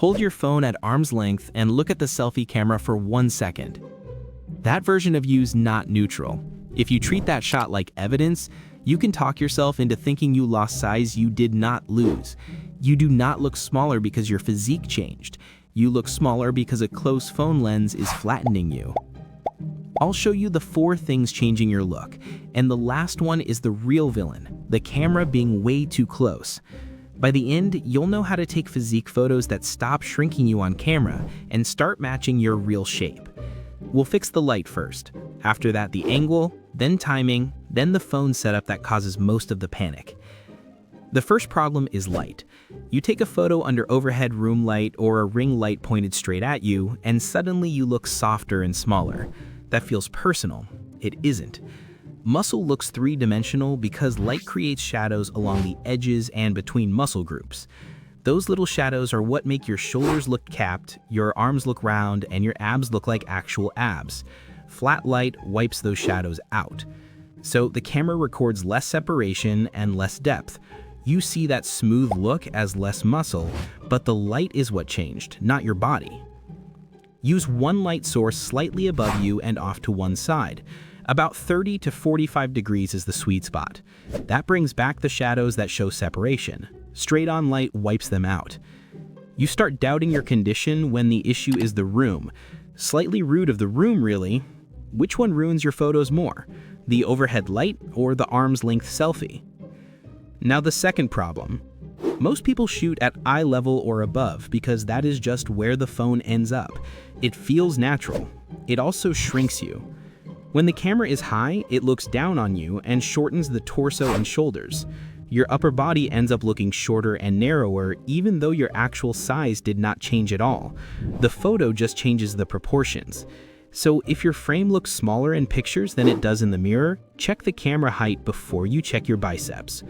Hold your phone at arm's length and look at the selfie camera for 1 second. That version of you's not neutral. If you treat that shot like evidence, you can talk yourself into thinking you lost size you did not lose. You do not look smaller because your physique changed. You look smaller because a close phone lens is flattening you. I'll show you the 4 things changing your look, and the last one is the real villain, the camera being way too close. By the end, you'll know how to take physique photos that stop shrinking you on camera and start matching your real shape. We'll fix the light first. After that, the angle, then timing, then the phone setup that causes most of the panic. The first problem is light. You take a photo under overhead room light or a ring light pointed straight at you, and suddenly you look softer and smaller. That feels personal. It isn't. Muscle looks three-dimensional because light creates shadows along the edges and between muscle groups. Those little shadows are what make your shoulders look capped, your arms look round, and your abs look like actual abs. Flat light wipes those shadows out. So the camera records less separation and less depth. You see that smooth look as less muscle, but the light is what changed, not your body. Use one light source slightly above you and off to one side. About 30 to 45 degrees is the sweet spot. That brings back the shadows that show separation. Straight-on light wipes them out. You start doubting your condition when the issue is the room. Slightly rude of the room, really. Which one ruins your photos more? The overhead light or the arm's length selfie? Now the second problem. Most people shoot at eye level or above because that is just where the phone ends up. It feels natural. It also shrinks you. When the camera is high, it looks down on you and shortens the torso and shoulders. Your upper body ends up looking shorter and narrower even though your actual size did not change at all. The photo just changes the proportions. So if your frame looks smaller in pictures than it does in the mirror, check the camera height before you check your biceps.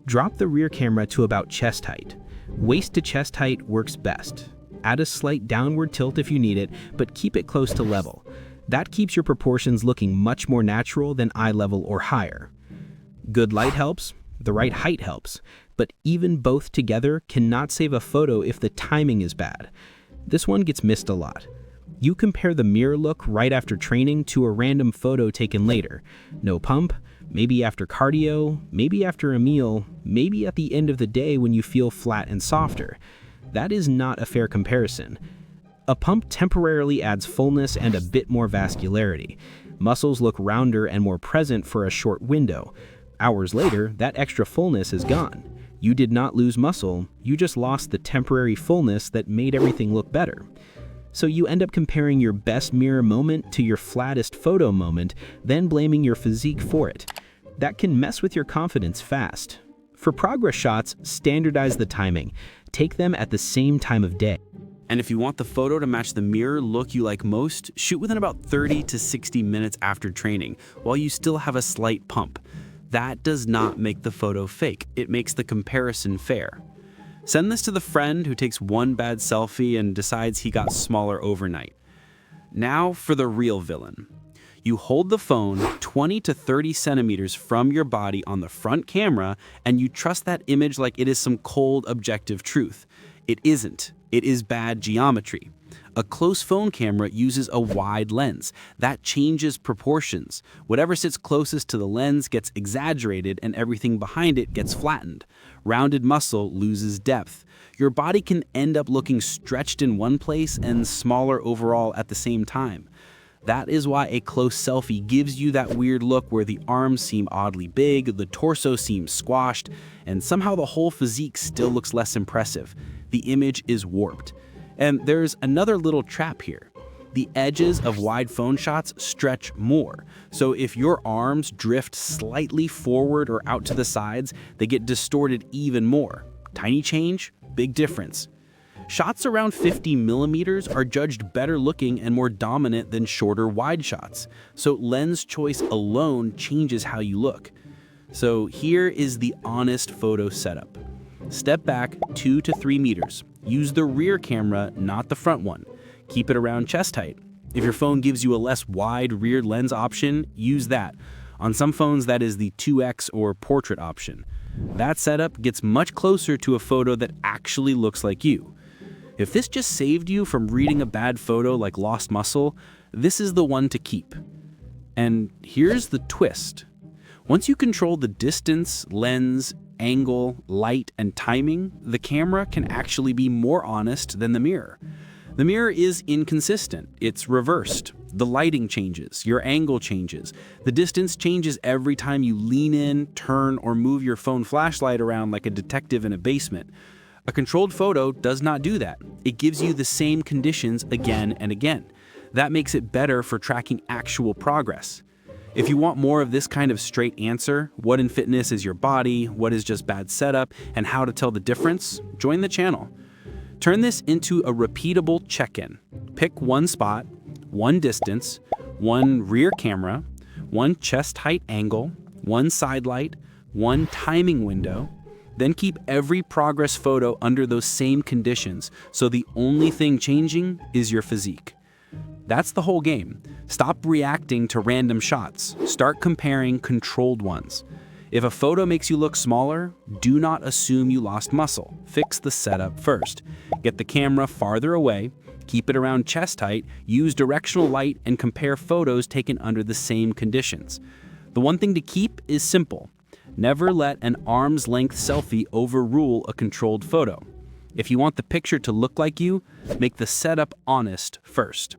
Drop the rear camera to about chest height. Waist to chest height works best. Add a slight downward tilt if you need it, but keep it close to level. That keeps your proportions looking much more natural than eye level or higher. Good light helps, the right height helps, but even both together cannot save a photo if the timing is bad. This one gets missed a lot. You compare the mirror look right after training to a random photo taken later. No pump, maybe after cardio, maybe after a meal, maybe at the end of the day when you feel flat and softer. That is not a fair comparison. A pump temporarily adds fullness and a bit more vascularity. Muscles look rounder and more present for a short window. Hours later, that extra fullness is gone. You did not lose muscle, you just lost the temporary fullness that made everything look better. So you end up comparing your best mirror moment to your flattest photo moment, then blaming your physique for it. That can mess with your confidence fast. For progress shots, standardize the timing. Take them at the same time of day. And if you want the photo to match the mirror look you like most, shoot within about 30 to 60 minutes after training, while you still have a slight pump. That does not make the photo fake. It makes the comparison fair. Send this to the friend who takes one bad selfie and decides he got smaller overnight. Now for the real villain. You hold the phone 20 to 30 centimeters from your body on the front camera, and you trust that image like it is some cold, objective truth. It isn't. It is bad geometry. A close phone camera uses a wide lens. That changes proportions. Whatever sits closest to the lens gets exaggerated and everything behind it gets flattened. Rounded muscle loses depth. Your body can end up looking stretched in one place and smaller overall at the same time. That is why a close selfie gives you that weird look where the arms seem oddly big, the torso seems squashed, and somehow the whole physique still looks less impressive. The image is warped. And there's another little trap here. The edges of wide phone shots stretch more. So if your arms drift slightly forward or out to the sides, they get distorted even more. Tiny change, big difference. Shots around 50 millimeters are judged better looking and more dominant than shorter wide shots. So lens choice alone changes how you look. So here is the honest photo setup. Step back 2 to 3 meters. Use the rear camera, not the front one. Keep it around chest height. If your phone gives you a less wide rear lens option, use that. On some phones, that is the 2x or portrait option. That setup gets much closer to a photo that actually looks like you. If this just saved you from reading a bad photo like lost muscle, this is the one to keep. And here's the twist. Once you control the distance, lens, angle, light, and timing, the camera can actually be more honest than the mirror. The mirror is inconsistent. It's reversed. The lighting changes, your angle changes. The distance changes every time you lean in, turn, or move your phone flashlight around like a detective in a basement. A controlled photo does not do that. It gives you the same conditions again and again. That makes it better for tracking actual progress. If you want more of this kind of straight answer, what in fitness is your body, what is just bad setup, and how to tell the difference, join the channel. Turn this into a repeatable check-in. Pick one spot, one distance, one rear camera, one chest height angle, one side light, one timing window, then keep every progress photo under those same conditions, so the only thing changing is your physique. That's the whole game. Stop reacting to random shots. Start comparing controlled ones. If a photo makes you look smaller, do not assume you lost muscle. Fix the setup first. Get the camera farther away, keep it around chest height, use directional light, and compare photos taken under the same conditions. The one thing to keep is simple. Never let an arm's length selfie overrule a controlled photo. If you want the picture to look like you, make the setup honest first.